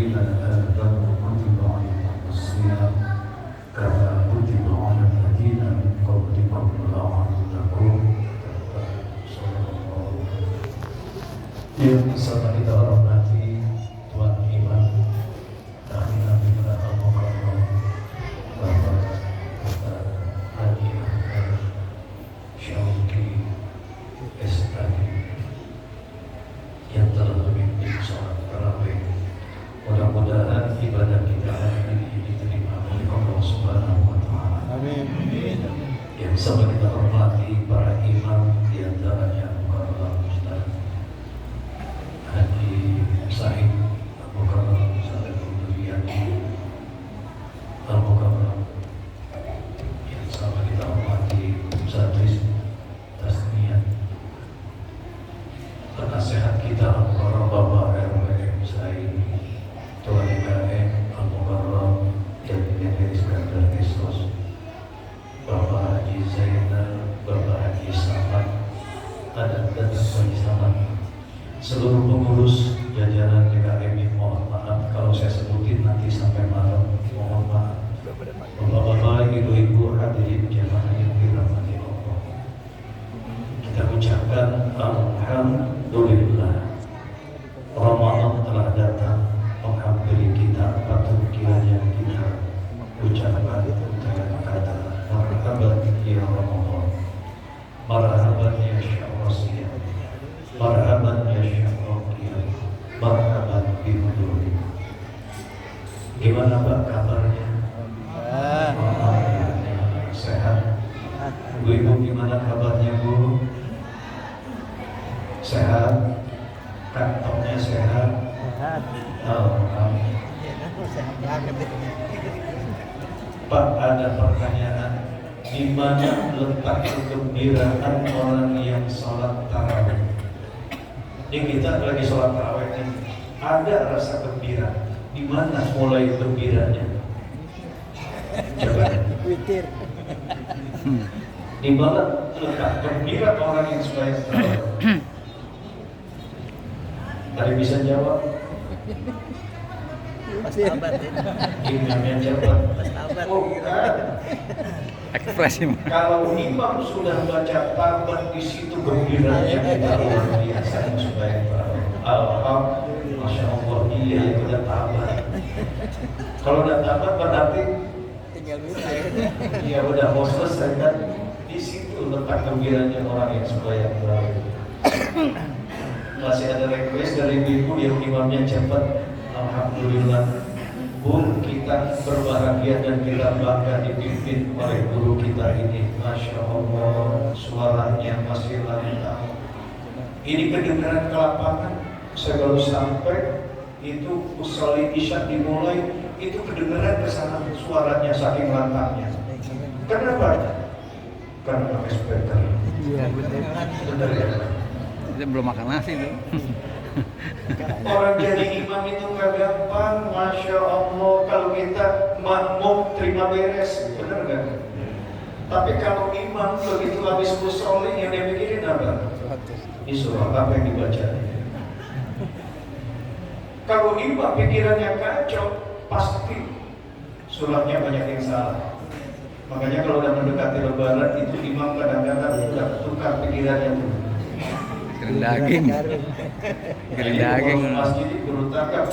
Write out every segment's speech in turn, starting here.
الذين آمنوا كتب عليكم الصيام كما كتب على الذين من قبلكم لعلكم تتقون. Yang sama kita hormati Tuan Imam Tahmina Bina Al-Mukarram Bapak Haji Ahmad Syauqi S.Tadi yang telah memimpin sholat tarawih. Mudah-mudahan ibadah kita hari ini diterima oleh Allah Subhanahu wa Ta'ala. Amin. Yang sama kita hormati para imam, di antaranya Mukarram Ustaz Haji Sa'id Mukarram Ustaz Al-Duriani Al-Mukarram. Yang sama kita hormati Ustaz Tasnian, penasehat kita Al-Mukarram Bapak RW Sa'id Tuan IKM Al-Mukarram dan Menteri Iskandar Estos, Bapak Haji Zainal, Bapak Haji Samad, Adat dan Haji Samad, seluruh pengurus jajaran DKM, mohon maaf kalau saya sebutin nanti sampai malam, mohon maaf. Bapak-bapak, ibu-ibu, hadirin jamaah yang dirahmati Allah, kita ucapkan alhamdulillah, Ramadan telah datang menghampiri kita. Patut kiranya kita ucapkan dengan kata marhaban ya Ramadan, marhaban ya Syahras, marhaban ya Syahras, marhaban bi huduri. Gimana Pak kabarnya? Sehat. Ibu gimana kabarnya Bu? Sehat. Kantongnya sehat. Pak, ada pertanyaan, di mana letak kegembiraan orang yang sholat tarawih? Ini kita lagi sholat tarawih ini, ada rasa gembira. Di mana mulai gembiranya? Coba. Witir. Di mana letak gembira orang yang sholat tarawih? Tadi bisa jawab? Pasti abad. Imamnya jawab. Oh, bukan. Ekspresi. Kalau imam sudah baca tabat, di situ gembiranya kita luar biasa. Supaya alhamdulillah, masya Allah, iya udah tabat. Kalau udah tabat berarti Tinggal witir. iya udah mau selesai kan. Di situ letak gembiranya orang yang supaya masih ada request dari ibu yang imamnya cepat. Alhamdulillah Bu, kita berbahagia dan kita bangga dipimpin oleh guru kita ini. Masya Allah, suaranya masih lantang. Ini kedengaran ke lapangan. Saya baru sampai, itu usolli isya dimulai, itu kedengaran ke sana suaranya saking lantangnya. Kenapa? Karena pakai speaker. Iya, betul. Benar ya? Kita belum makan nasi tuh. Orang jadi imam itu gak gampang, Masya Allah. Kalau kita makmum terima beres, benar gak? Tapi kalau imam begitu habis usolli, yang dia mikirin apa? Ini surah apa yang dibaca? Kalau imam pikirannya kacau, pasti suratnya banyak yang salah. Makanya kalau udah mendekati lebaran, itu imam kadang-kadang udah tukar pikirannya tuh. Kering daging. Kering daging. Masjid berutakan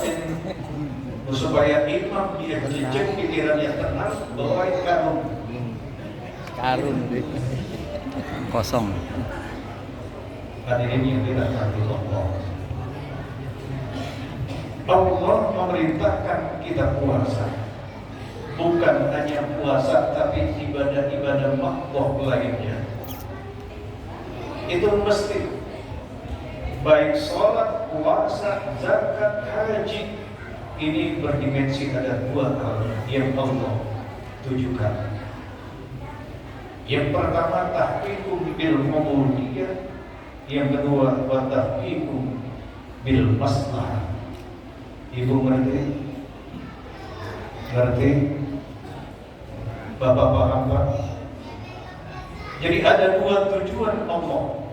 supaya imam dia jejak pikirannya tenang, bawain karung. Karung deh. Kosong. Hadirin yang dirahmati Allah, Allah memerintahkan kita puasa. Bukan hanya puasa, tapi ibadah-ibadah makruh lainnya. Itu mesti. Baik sholat, puasa, zakat, haji, ini berdimensi ada dua hal yang Allah tujukan. Yang pertama tahqiqum bil ubudiyah, yang kedua wa tahqiqum bil maslahah. Ibu ngerti? Ngerti? Bapak paham Pak? Jadi ada dua tujuan Allah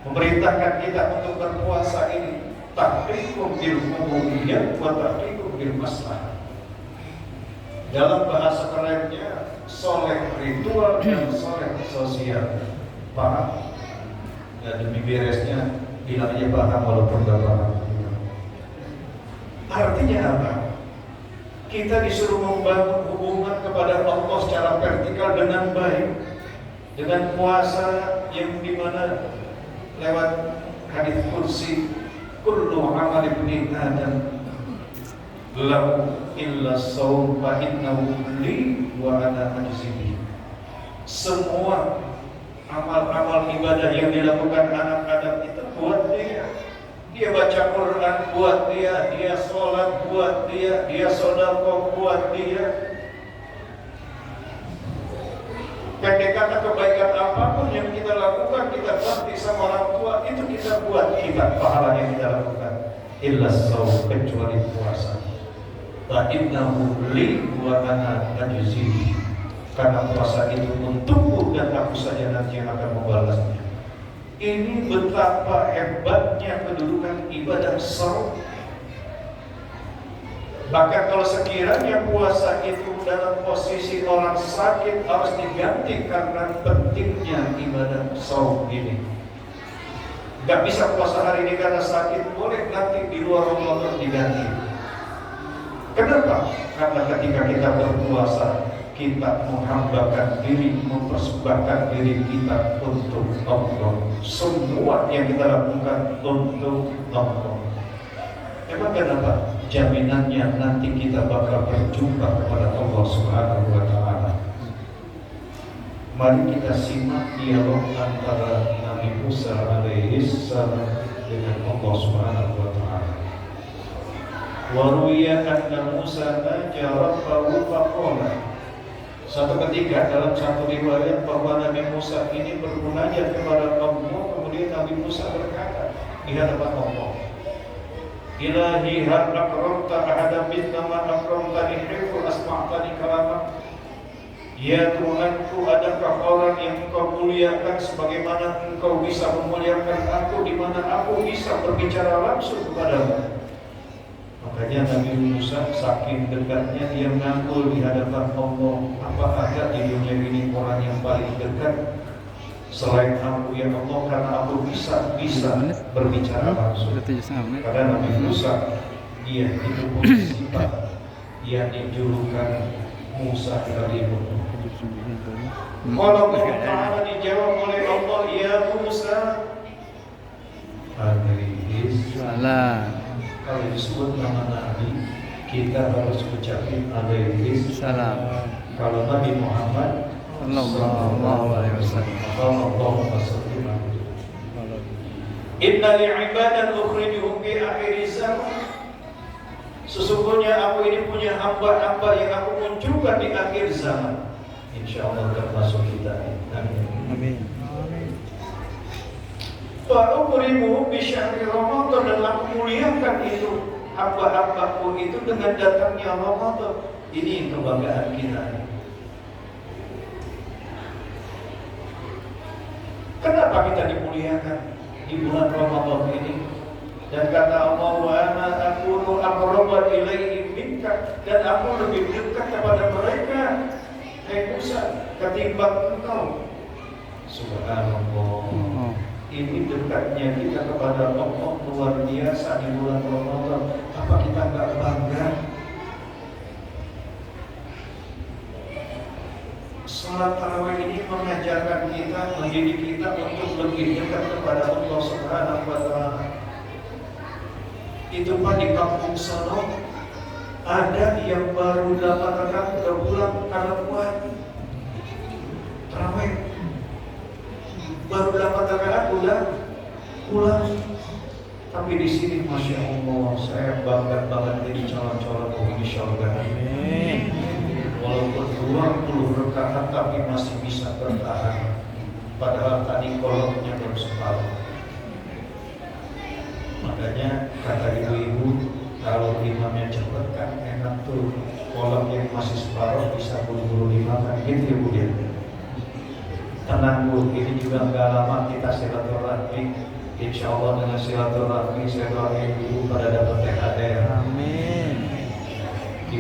memerintahkan kita untuk berpuasa ini, tahqiqum bil ubudiyah wa tahqiqum bil maslahah. Dalam bahasa kerennya, soleh ritual dan soleh sosial. Paham? Dan demi beresnya bilang aja paham walaupun gak paham. Artinya apa? Kita disuruh membangun hubungan kepada Allah secara vertikal dengan baik, dengan puasa yang dimana lewat hadits kursi, kullu amal ibni Adam lahu illa shaum fa innahu li wa ana ajzihi. Semua amal-amal ibadah yang dilakukan anak Adam itu buat dia. Dia baca Quran buat dia sholat buat dia sedekah buat dia. Pendek kata kebaikan apapun yang kita lakukan, kita bakti sama orang tua, itu kita buat kita pahala yang kita lakukan. Illa shaum, kecuali puasa. Fa innahu li wa ana ajzihi. Karena puasa itu untukku dan aku saja nanti yang akan membalasnya. Ini betapa hebatnya kedudukan ibadah shaum. Bahkan kalau sekiranya puasa itu dalam posisi orang sakit harus diganti karena pentingnya ibadah shaum ini. Gak bisa puasa hari ini karena sakit, boleh nanti di luar Ramadan diganti. Kenapa? Karena ketika kita berpuasa, kita menghambakan diri, mempersembahkan diri kita untuk Allah. Semua yang kita lakukan untuk Allah. Emang kenapa? Jaminannya nanti kita bakal berjumpa kepada Allah Subhanahu wa Ta'ala. Mari kita simak dialog antara Nabi Musa alaihi salam dengan Allah Subhanahu wa Ta'ala. Wa ruwiya anna Musa naja rabbahu faqala. Satu ketika dalam satu riwayat bahwa Nabi Musa ini bermunajat kepada Allah, kemudian Nabi Musa berkata di hadapan Allah, Ilahi hal akramta ahada minna ma akramtani hifu asma'tani kalamak. Ya Tuhanku, adakah orang yang engkau muliakan sebagaimana engkau bisa memuliakan aku, di mana aku bisa berbicara langsung kepadamu. Makanya Nabi Musa saking dekatnya dia mengaku di hadapan Allah, apa ada di dunia ini orang yang paling dekat selain aku ya Allah, karena aku bisa berbicara langsung. Karena Nabi Musa dia itu punya sifat yang dijulukan Musa Kalimullah. Kalau Allah dijawab oleh Allah, ya Musa alaihi salam. Kalau disebut nama Nabi, kita harus ucapin alaihi salam. Kalau Nabi Muhammad sallallahu alaihi wasallam, Allahumma shalli alaihi. Inna li'ibadan ukhrijuhum fi akhir zaman. Sesungguhnya aku ini punya hamba-hamba yang aku munculkan di akhir zaman. Insyaallah termasuk kita. Amin. Fa'ukrimu bi syahri Ramadan, dan aku muliakan itu hamba-hambaku itu dengan datangnya Ramadan. Ini kebanggaan kita. Kenapa kita dimuliakan di bulan Ramadan ini? Dan kata Allah, wa ana akunu aqraba ilaihi minka, dan aku lebih dekat kepada mereka, hai Musa, ketimbang engkau. Subhanallah. Ini dekatnya kita kepada Allah luar biasa di bulan Ramadan. Apa kita enggak bangga? Salat tarawih ini mengajarkan kita, mendidik kita untuk lebih dekat kepada Allah Subhanahu wa Ta'ala. Itu Pak di kampung sana ada yang baru 8 rakaat udah pulang karena kuat tarawih. Baru 8 rakaat udah pulang. Tapi di sini Masya Allah, saya bangga banget jadi calon-calon penghuni syurga. Amin. Walaupun 20 rakaat tapi masih bisa bertahan. Padahal tadi kolomnya baru separuh. Makanya kata ibu-ibu, kalau imamnya cepat kan enak tuh, kolom yang masih separuh bisa buru-buru dimakan. Gitu ya Bu ya. Tenang Bu, ini juga nggak lama kita silaturahmi. Insya Allah dengan silaturahmi saya doain ibu pada dapat THR. Amin.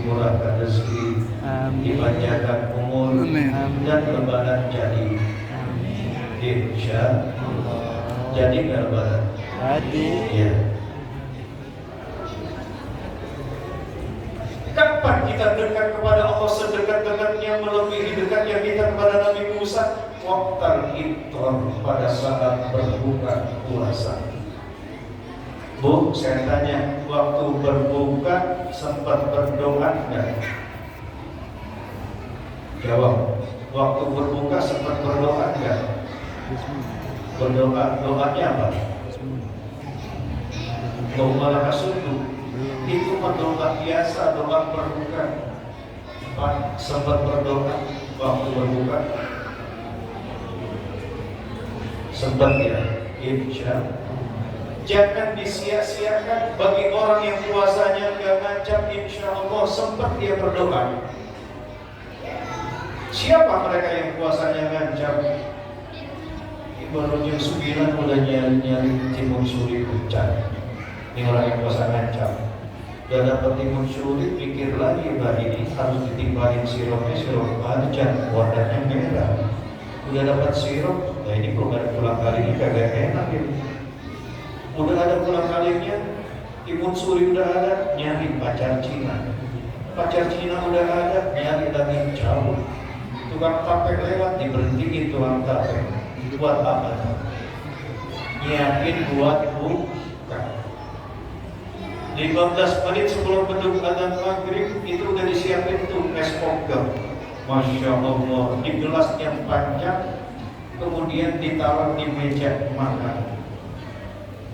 dimurahkan rezeki, Amin. dipanjangkan umur, Amin. dan lebaran jadi. Amin. Insya jadi nggak lebaran? Jadi. Iya. Kapan kita dekat kepada Allah sedekat-dekatnya, melebihi dekatnya kita kepada Nabi Musa? Waktu itu pada saat berbuka puasa. Bu, saya tanya, waktu berbuka sempat berdoa enggak? Jawab. Waktu berbuka sempat berdoa enggak? Berdoa, doanya apa? Doa Rasulullah. Itu doa biasa, doa berbuka. Pak, sempat berdoa waktu berbuka? Sempat ya? Insya. Jangan disia-siakan bagi orang yang puasanya nggak ngancam. Insya Allah sempat dia berdoa. Siapa mereka yang puasanya ngancam? Baru jam 9 udah nyari timun suri pecah. Ini orang yang puasa ngancam. Udah dapat timun suri, pikir lagi, bah ini harus ditimpahin sirupnya, sirup marjan, warnanya merah. Udah dapat sirup, nah ini kalau nggak ada pulang kalinya kagak enak ya. Udah ada pulang kalinya, timun suri udah ada, nyari pacar Cina. Pacar Cina udah ada, nyari lagi jauh. Tukang tape lewat, diberhentiin tukang tape. Buat apa? Nyiapin buat buka. 15 menit sebelum beduk adzan maghrib itu udah disiapin tuh es oger. Masya Allah, di gelas yang panjang, kemudian ditaruh di meja makan.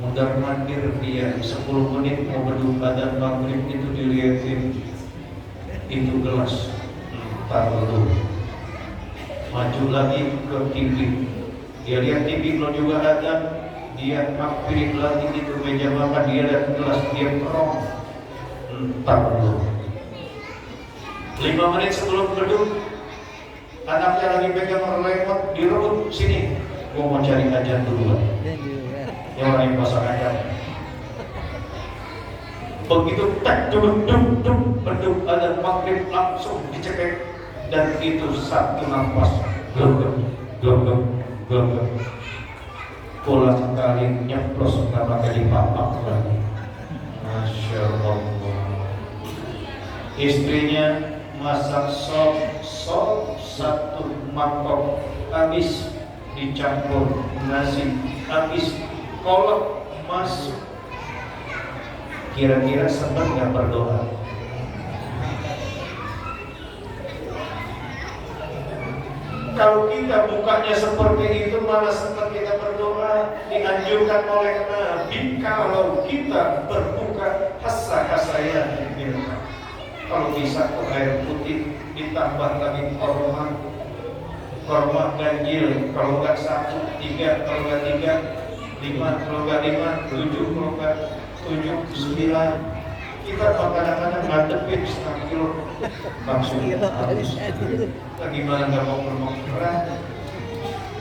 Mundar mandir dia 10 menit mau beduk adzan maghrib itu dilihatin itu gelas. Taruh dulu. Maju lagi ke TV. Dia lihat TV belum juga adzan. Dia piring lagi itu meja makan, dia lihat gelas, dia perong. Entar dulu. 5 menit sebelum beduk, anaknya lagi pegang remote, direbut, sini, gua mau cari ajan duluan. Yang orang yang pasang ajan. Begitu tak dum beduk adzan maghrib langsung dicekek, dan itu satu nafas glogem. Pulang kali nyeplos nggak pakai dipapak lagi. Masya Allah. Istrinya masak sop satu mangkok, habis dicampur nasi, habis kolak masuk. Kira-kira sempat nggak berdoa? Kalau kita bukanya seperti itu, malah sempat kita berdoa. Dianjurkan oleh Nabi kalau kita berbuka hasa-hasaya diminta. Kalau bisa ke air putih ditambah lagi korma ganjil. Kalau nggak 1, 3, kalau nggak 3, 5, kalau nggak 5, 7, kalau nggak 7, 9. Kita kadang-kadang ngadepin 1/2 kilo langsung habis. Bagaimana nggak mau bermakan?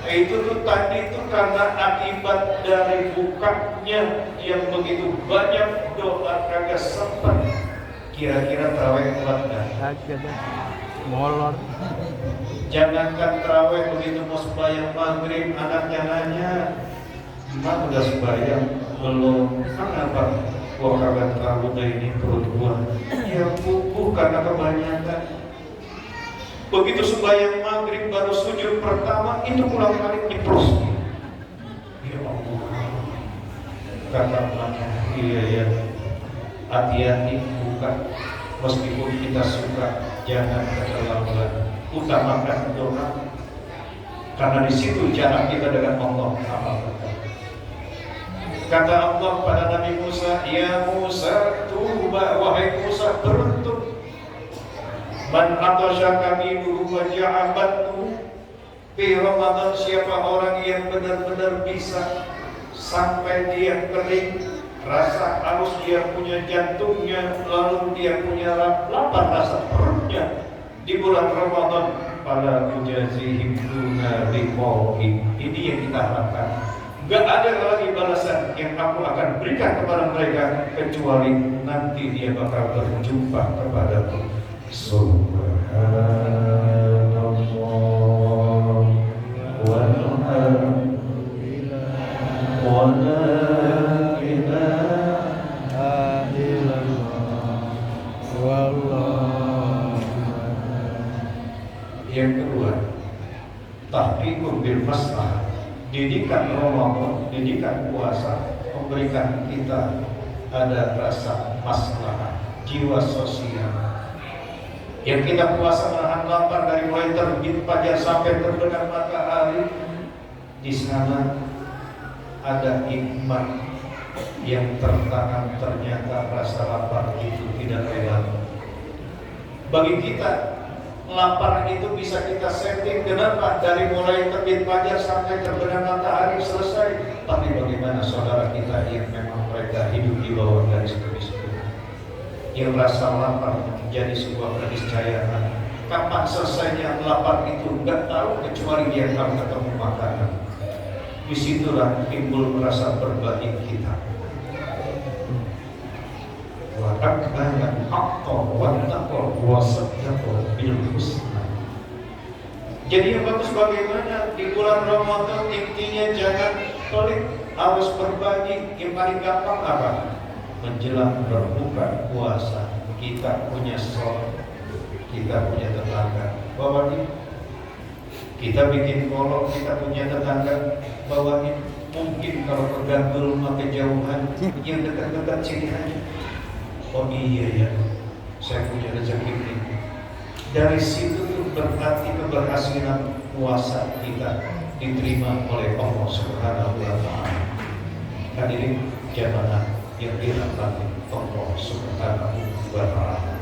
Itu tuh tadi tuh karena akibat dari bukanya yang begitu banyak doa kagak sempat. Kira-kira tarawih kuat nggak? Kagak dah. Molor. Jangankan tarawih, begitu mau sembahyang maghrib, anaknya nanya, "Mak udah sembahyang belum?" Kenapa? Gua kagak tahu deh ini perut gua. Ya pupuh karena kebanyakan. Begitu sembahyang maghrib baru sujud pertama itu pulang balik nyeplos. Ya Allah. Kata emaknya, iya ya. Hati-hati buka. Meskipun kita suka, jangan keterlaluan. Utamakan doa. Karena di situ jarak kita dengan Allah. Kata Allah pada Nabi Musa, "Ya Musa, tuba, wahai Musa, beruntung. Man atasyaka minhu wa ja'abathu fi Ramadan." Siapa orang yang benar-benar bisa sampai dia kering, rasa haus dia punya jantungnya, lalu dia punya lapar rasa perutnya di bulan Ramadan, pada mujazihim duna liqa'i. Ini yang kita harapkan. Gak ada lagi balasan yang aku akan berikan kepada mereka kecuali nanti dia bakal berjumpa kepadaku. Subhanallah walhamdulillah wa la ilaha illallah wallahu Yang kedua, tahqiqun bil maslahah, didikan Ramadan, didikan puasa memberikan kita ada rasa maslahah, jiwa sosial. Yang kita puasa menahan lapar dari mulai terbit fajar sampai terbenam matahari, di sana ada hikmah yang tertanam. Ternyata rasa lapar itu tidak lewat. Bagi kita, lapar itu bisa kita setting. Kenapa? Dari mulai terbit fajar sampai terbenam matahari selesai. Tapi bagaimana saudara kita yang memang mereka hidup di bawah garis kemiskinan, yang rasa lapar menjadi sebuah keniscayaan. Kapan selesainya lapar itu nggak tahu, kecuali dia akan ketemu makanan. Disitulah timbul rasa berbagi kita. Wa akbalan haqqa wa taqwa wa saddaqa bil husna. Jadi yang bagus bagaimana di bulan Ramadan, intinya jangan pelit, harus berbagi. Yang paling gampang apa? Menjelang berbuka puasa, kita punya sholat, kita punya tetangga, bawain. Kita bikin kolom, kita punya tetangga, bawain. Mungkin kalau terganggu rumah kejauhan, yang dekat-dekat sini aja. Oh iya ya, saya punya rezeki ini. Dari situ tuh berarti keberhasilan puasa kita diterima oleh Allah Subhanahu wa Ta'ala. Hadirin jamaah yang dirahmati Allah Subhanahu wa Ta'ala,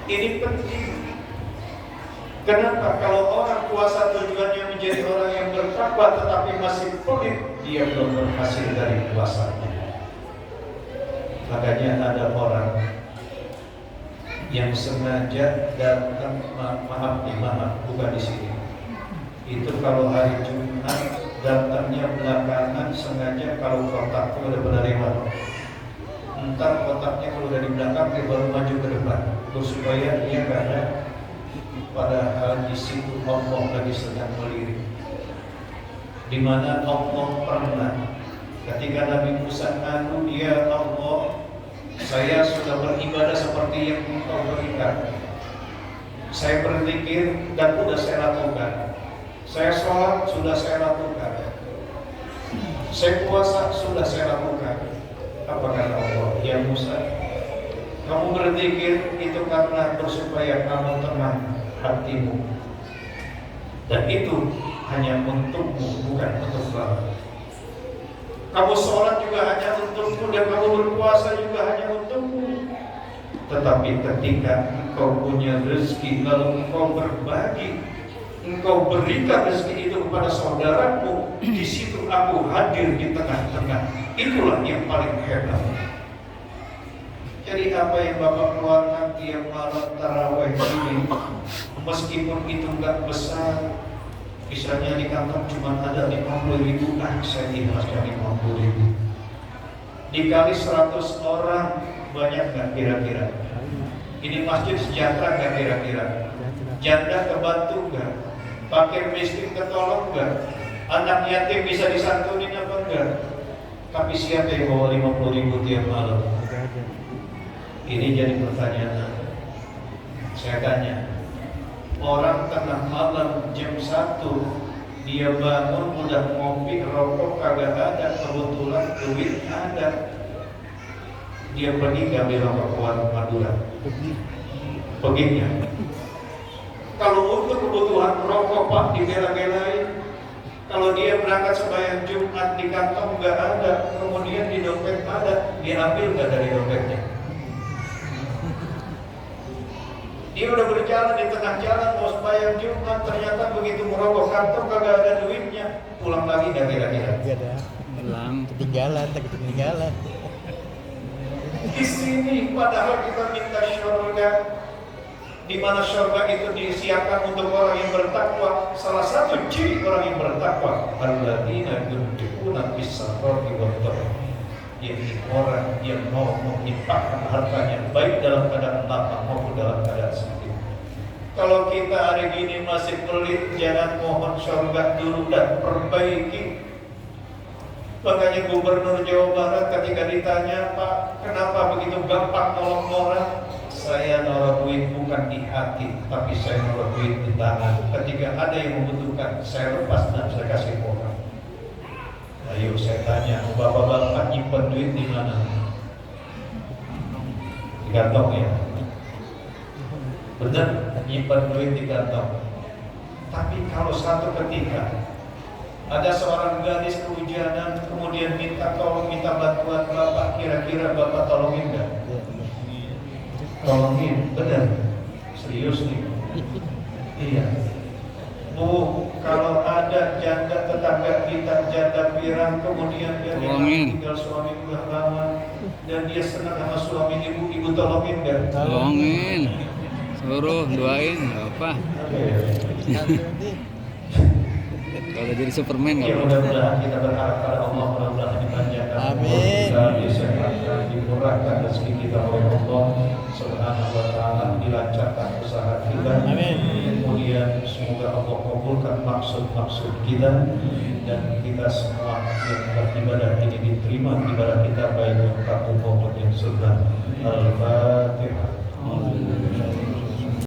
ini penting. Kenapa? Kalau orang puasa tujuannya menjadi orang yang bertakwa tetapi masih pelit, dia belum berhasil dari puasanya. Makanya ada orang yang sengaja datang, maaf bukan di sini. Itu kalau hari Jumat datangnya belakangan, sengaja kalau kotak itu udah benar lewat. Entar kotaknya kalau udah di belakang dia baru maju ke depan, supaya dia karena padahal di situ Allah lagi sedang melirik. Di mana Allah pernah ketika Nabi Musa ngadu, dia Allah, saya sudah beribadah seperti yang Engkau berikan. Saya berzikir dan sudah saya lakukan. Saya sholat sudah saya lakukan. Saya puasa sudah saya lakukan. Apa kata Allah? Ya Musa, kamu berzikir itu karena supaya kamu tenang hatimu. Dan itu hanya untukmu, bukan untuk Allah. Kamu sholat juga hanya untukmu, dan kamu berpuasa juga hanya untukmu. Tetapi ketika engkau punya rezeki, lalu engkau berbagi, engkau berikan rezeki itu kepada saudaraku, di situ aku hadir di tengah-tengah. Itulah yang paling hebat. Jadi apa yang Bapak keluarkan tiap malam tarawih ini, meskipun itu enggak besar, misalnya di kantor cuma ada 50.000, saya ikhlaskan 50.000. Dikali 100 orang, banyak nggak kira-kira? Ini masjid sejahtera nggak kira-kira? Janda kebantu nggak? Fakir miskin ketolong nggak? Anak yatim bisa disantunin apa enggak? Tapi siapa yang bawa 50.000 tiap malam? Ini jadi pertanyaan. Saya tanya, orang tengah malam jam 1 dia bangun udah ngopi, rokok kagak ada, kebetulan duit ada, dia pergi ngambil rokok ke warung Madura, perginya. Kalau untuk kebutuhan rokok Pak dibela-belain. Kalau dia berangkat sembahyang Jumat di kantong nggak ada, kemudian di dompet ada, diambil nggak dari dompetnya? Dia udah berjalan di tengah jalan mau sembahyang Jumat, ternyata begitu merokok kantong kagak ada duitnya, pulang lagi nggak kira-kira? Nggak ada. Hilang. Ketinggalan. Di sini padahal kita minta syurga, di mana syurga itu disiapkan untuk orang yang bertakwa. Salah satu ciri orang yang bertakwa, alladzina yunfiquna fis-sarra'i wad-dharra. yaitu orang yang mau menginfakkan hartanya baik dalam keadaan lapang maupun dalam keadaan sakit. Kalau kita hari ini masih pelit, jangan mohon surga dulu dan perbaiki. Makanya Gubernur Jawa Barat ketika ditanya, Pak, kenapa begitu gampang nolong orang? Saya naruh duit bukan di hati, tapi saya naruh duit di tangan. Ketika ada yang membutuhkan, saya lepas dan saya kasih orang. Ayo saya tanya, bapak-bapak nyimpen duit di mana? Di kantong ya? Benar, nyimpen duit di kantong. Tapi kalau satu ketika ada seorang gadis kehujanan kemudian minta tolong, minta bantuan bapak, kira-kira bapak tolongin nggak? Tolongin, benar, serius nih. Iya. Bu, kalau ada janda tetangga kita, janda pirang, kemudian dia tinggal suami udah lama dan dia senang sama suami ibu, ibu tolongin nggak? Tolongin, suruh doain, nggak apa. Kalau jadi Superman Ya nggak apa. mudah-mudahan kita berharap pada Allah, mudah-mudahan dipanjangkan Amin. umur kita, disehatkan, dimurahkan rezeki kita oleh Allah Subhanahu wa taala, dilancarkan usaha kita. Amin. Kemudian semoga Allah kabulkan maksud-maksud kita dan kita semua yang beribadah ini diterima ibadah kita baik yang takwa maupun yang sunnah. Al-Fatihah.